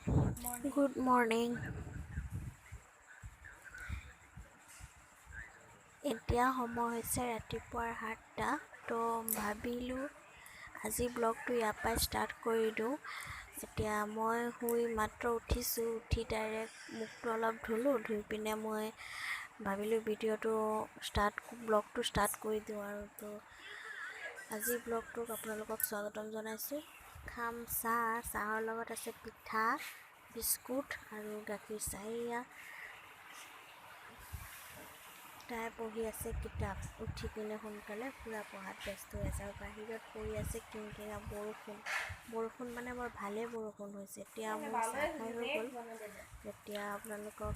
Good morning. এতিয়া সময় হৈছে ৰাতিপুৱাৰ 7টা। তো ভাবিলোঁ আজি ব্লগটো ইয়াৰ পৰাই ষ্টাৰ্ট কৰি দিওঁ। এতিয়া মই শুই মাত্ৰ উঠিছোঁ, উঠি ডাইৰেক্ট মুখটো অলপ ধুলোঁ, ধুই পিনে মই ভাবিলোঁ ব্লগটো ষ্টাৰ্ট কৰি দিওঁ আৰু। তো আজি ব্লগটোক আপোনালোকক স্বাগতম জনাইছোঁ। খাম চাহৰ লগত আছে পিঠা, বিস্কুট আৰু গাখীৰ চাহ। তাই পঢ়ি আছে কিতাপ, উঠি পিনে সোনকালে পূৰা পঢ়াত ব্যস্ত হৈ আছে। আৰু বাহিৰত পৰি আছে কিনকিনীয়া বৰষুণ মানে বৰ ভালেই বৰষুণ হৈছে। এতিয়া মোৰ চাহ খাই হৈ গ'ল। এতিয়া আপোনালোকক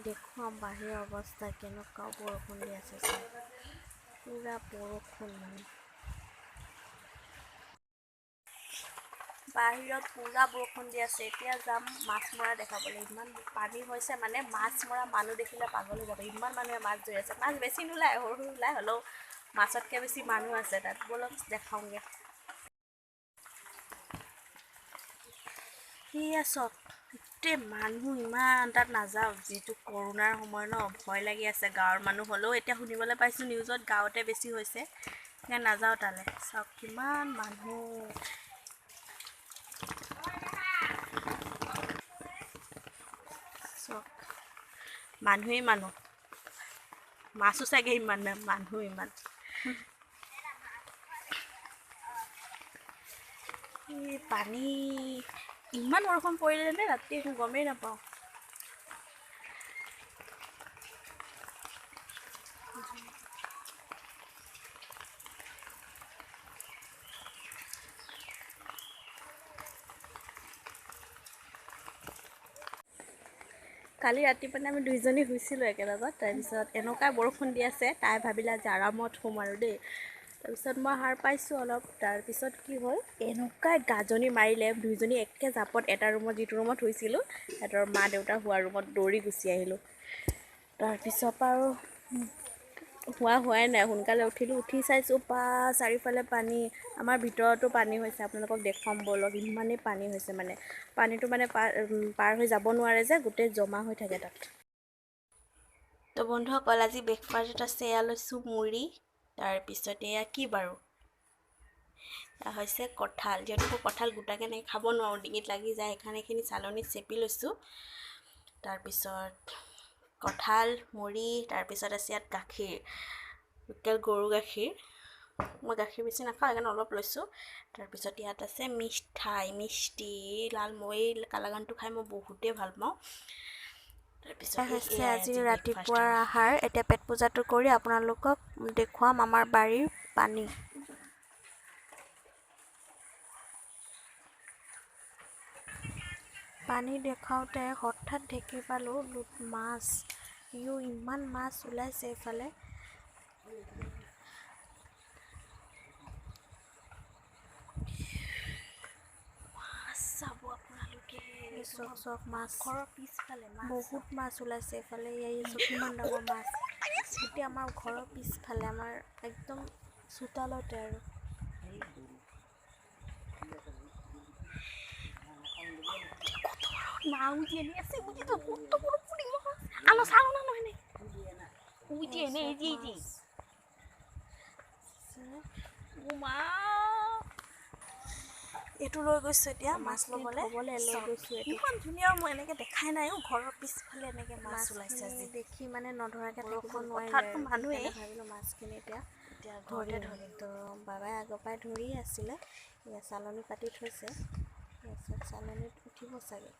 দেখুৱাম বাহিৰৰ অৱস্থা কেনেকুৱা বৰষুণ দি আছে। পূৰা বৰষুণ মানে বাহিৰত পূৰা বৰষুণ দি আছে। এতিয়া যাম মাছ মৰা দেখাবলৈ। ইমান পানী হৈছে মানে মাছ মৰা মানুহ দেখিলে পাগল হৈ যাব। ইমান মানুহে মাছ ধৰি আছে। মাছ বেছি নোলায়, সৰু সৰু ওলায়, হ'লেও মাছতকৈ বেছি মানুহ আছে তাত। ব'লক দেখাওঁগৈ। সেয়া চব গোটেই মানুহ, ইমান তাত নাযাওঁ, যিটো কৰোণাৰ সময় ন, ভয় লাগি আছে গাঁৱৰ মানুহ। হ'লেও এতিয়া শুনিবলৈ পাইছোঁ নিউজত গাঁৱতে বেছি হৈছে, সেইকাৰণে নাযাওঁ তালৈ। চাওক কিমান মানুহ, চব মানুহেই মানুহ, মাছো চাগে ইমান নাই, মানুহ ইমান। পানী ইমান বৰষুণ পৰিলে নে ৰাতি, একো গমেই নাপাওঁ। কালি ৰাতিপুৱানে আমি দুইজনী শুইছিলোঁ একেলগত। তাৰপিছত এনেকুৱাই বৰষুণ দি আছে, তাই ভাবিলে যে আৰামত শুম আৰু দেই। তাৰপিছত মই সাৰ পাইছোঁ অলপ। তাৰপিছত কি হ'ল, এনেকুৱাই গাজনি মাৰিলে, দুইজনী একে জাপত এটা ৰুমত, যিটো ৰুমত শুইছিলোঁ সিহঁতৰ মা দেউতা হোৱা ৰুমত দৌৰি গুচি আহিলোঁ। তাৰপিছত আৰু হোৱাই নাই, সোনকালে উঠিলোঁ। উঠি চাইছোঁ চাৰিওফালে পানী, আমাৰ ভিতৰতো পানী হৈছে। আপোনালোকক দেখুৱাম ব'লক, ইমানেই পানী হৈছে মানে। পানীটো মানে পাৰ হৈ যাব নোৱাৰে যে, গোটেই জমা হৈ থাকে তাত। তো বন্ধুসকল, আজি ব্ৰেকফাষ্টত আছে, এয়া লৈছোঁ মুড়ি। তাৰপিছত এয়া কি বাৰু, এয়া হৈছে কঁঠাল। যিহেতু মই কঁঠাল গোটাকৈ এনেকৈ খাব নোৱাৰোঁ, ডিঙিত লাগি যায়, সেইকাৰণে এইখিনি চালনীত চেপি লৈছোঁ। তাৰপিছত কঁঠাল, মুড়ি, তাৰপিছত আছে ইয়াত গাখীৰ, লোকেল গৰু গাখীৰ। মই গাখীৰ বেছি নাখাওঁ, সেইকাৰণে অলপ লৈছোঁ। তাৰপিছত ইয়াত আছে মিষ্টি, লালমোহন। কালাগানটো খাই মই বহুতেই ভাল পাওঁ। তাৰপিছত হৈছে আজি ৰাতিপুৱাৰ আহাৰ। এতিয়া পেট পূজাটো কৰি আপোনালোকক দেখুৱাম আমাৰ বাৰীৰ পানী। পানী দেখাওঁতে হঠাৎ দেখি পালোঁ মাছ। ইমান মাছ ওলাইছে এইফালে। মাছ চাব আপোনালোকে, চক মাছ, ঘৰৰ পিছফালে বহুত মাছ ওলাইছে এইফালে। এই চব কিমান ডাঙৰ মাছ, গোটেই আমাৰ ঘৰৰ পিছফালে, আমাৰ একদম চোতালতে আৰু। এইটো লৈ গৈছোঁ এতিয়া মাছ ল'বলৈ লৈ গৈছোঁ। ইমান ধুনীয়া, মই এনেকৈ দেখাই নাই। ঘৰৰ পিছফালে এনেকৈ মাছ ওলাইছে আজি। দেখি মানে নধৰাকৈ থাকিব নোৱাৰিলোঁ, মানুহে ভাবিলোঁ মাছখিনি এতিয়া ঘৰতে ধৰিম। তো বাবাই আগৰ পৰাই ধৰিয়ে আছিলে, এয়া চালনী পাতি থৈছে। তাৰপিছত চালনীত উঠিব চাগে,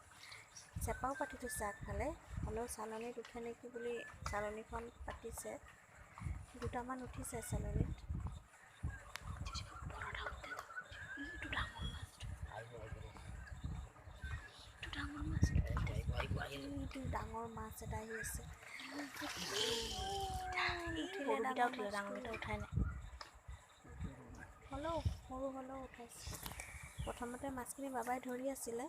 চেপাও পাতি থৈছে আগফালে, হ'লেও চালনীত উঠে নেকি বুলি চালনীখন পাতিছে। দুটামান উঠিছে চালনীত। ডাঙৰ মাছ এটা আহি আছে। সৰুকেইটা উঠিলে, ডাঙৰকেইটা উঠাই নাই। সৰু হ'লেও উঠাইছে। প্ৰথমতে মাছখিনি বাবাই ধৰি আছিলে,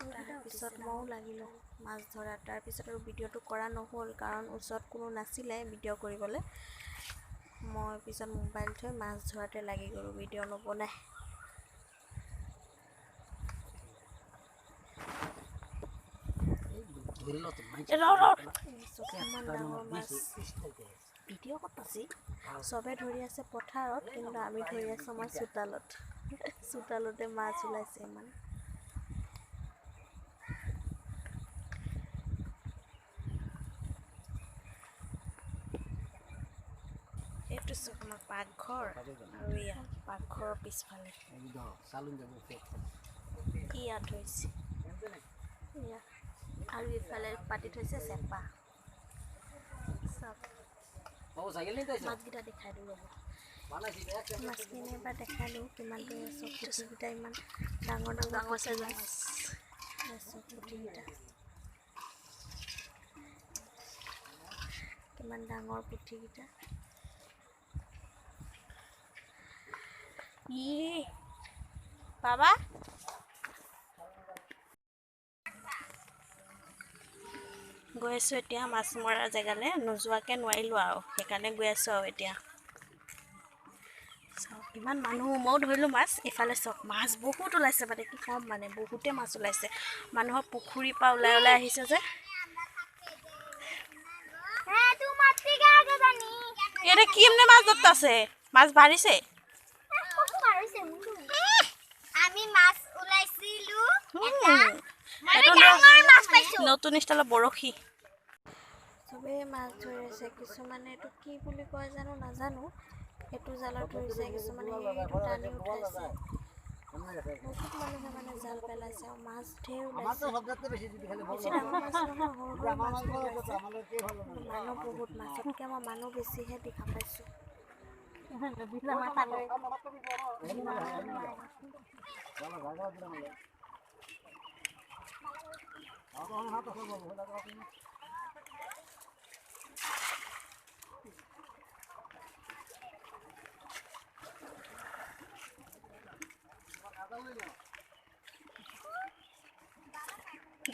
তাৰপিছত ময়ো লাগিলোঁ মাছ ধৰা। তাৰপিছত আৰু ভিডিঅ'টো কৰা নহ'ল, কাৰণ ওচৰত কোনো নাছিলে ভিডিঅ' কৰিবলৈ। মই পিছত মোবাইল থৈ মাছ ধৰাতে লাগি গ'লোঁ, ভিডিঅ' নবনাই। কিমান ডাঙৰ মাছ ভিডিঅ' ক'ত আছে চবে ধৰি আছে পথাৰত কিন্তু আমি ধৰি আছোঁ আমাৰ চোতালত চোতালতে মাছ ওলাইছে ইমান এইটো চব আমাৰ পাকঘৰ আৰু ইয়াত পাকঘৰৰ পিছফালে ইয়াত থৈছে ইয়াত আৰু ইফালে পাতি থৈছে চেপা চব মাছকেইটা দেখাই দিওঁ ৰ'ব মাছখিনি এবাৰ দেখাই দিওঁ কিমান ধৰি আছোঁ পুঠিকেইটা ইমান ডাঙৰ ডাঙৰ চাইজৰ মাছ চব পুঠিকেইটা কিমান ডাঙৰ পুঠিকেইটা বাবা গৈ আছোঁ এতিয়া মাছ মৰা জেগালৈ নোযোৱাকৈ নোৱাৰিলোঁ আৰু সেইকাৰণে গৈ আছোঁ আৰু এতিয়া চাওক ইমান মানুহ ময়ো ধৰিলোঁ মাছ এইফালে চাওক মাছ বহুত ওলাইছে মানে কি ক'ম মানে বহুতে মাছ ওলাইছে মানুহৰ পুখুৰীৰ পৰা ওলাই ওলাই আহিছে যে ইয়াতে কি মানে মাছ ধৰত আছে মাছ বাঢ়িছে নতুন ষ্টাইলৰ বৰশী চবেই মাছ ধৰি আছে কিছুমানে এইটো কি বুলি কয় জানো নাজানো এইটো জালত ধৰিছে কিছুমানে সেইটো টানি উঠাইছে বহুত মানুহে মানে জাল পেলাইছে আৰু মাছ ঢেৰ ওলাইছে বেছি ডাঙৰ মাছ নহয় সৰু সৰু মাছ ওলাইছে মানুহ বহুত মাছতকৈ মই মানুহ বেছিহে দেখা পাইছোঁ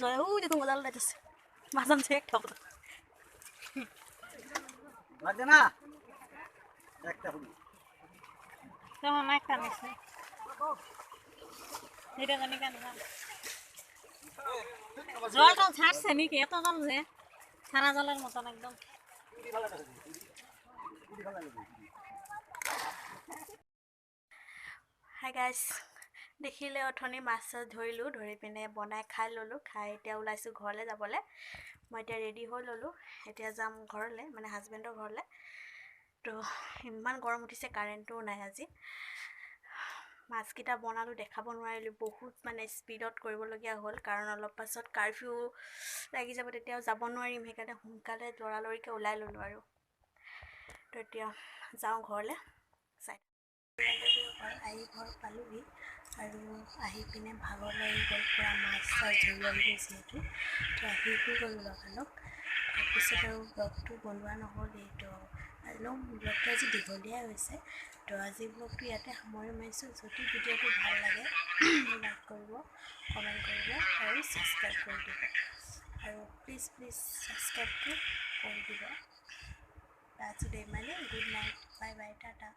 জয় দেখোন গজাল ওলাইছে মাছ আনছে একটা না একটা হলো কেমন একটা নিছে এটা জানি কেন জল জল ছাড়ছে নাকি এত জল যে সারা জলের মতন একদম হাই গাইজ দেখিলে অথনি মাছ চাছ ধৰিলোঁ ধৰি পিনে বনাই খাই ল'লোঁ খাই এতিয়া ওলাইছোঁ ঘৰলৈ যাবলৈ মই এতিয়া ৰেডি হৈ ল'লোঁ এতিয়া যাম ঘৰলৈ মানে হাজবেণ্ডৰ ঘৰলৈ তো ইমান গৰম উঠিছে কাৰেণ্টটোও নাই আজি মাছকেইটা বনালোঁ দেখাব নোৱাৰিলোঁ বহুত মানে স্পীডত কৰিবলগীয়া হ'ল কাৰণ অলপ পাছত কাৰফিউ লাগি যাব তেতিয়াও যাব নোৱাৰিম সেইকাৰণে সোনকালে লৰালৰিকৈ ওলাই ল'লোঁ আৰু তো এতিয়া যাওঁ ঘৰলৈ চাই আহি ঘৰ পালোঁহি আৰু আহি পিনে ভাগৰ লাগি গ'ল পূৰা মাছ চাছ ধৰি আহিলোঁ যিহেতু তো আহি গ'লোঁ লগালগ তাৰপিছত আৰু ব্লগটো বনোৱা নহ'লেই তো আৰু ব্লগটো আজি দীঘলীয়াই হৈছে তো আজি ব্লগটো ইয়াতে সামৰি মাৰিছোঁ যদি ভিডিঅ'টো ভাল লাগে লাইক কৰিব কমেণ্ট কৰিব আৰু ছাবস্ক্ৰাইব কৰি দিব আৰু প্লিজ ছাবস্ক্ৰাইবটো কৰি দিব আজি দেই মানে good night bye bye Tata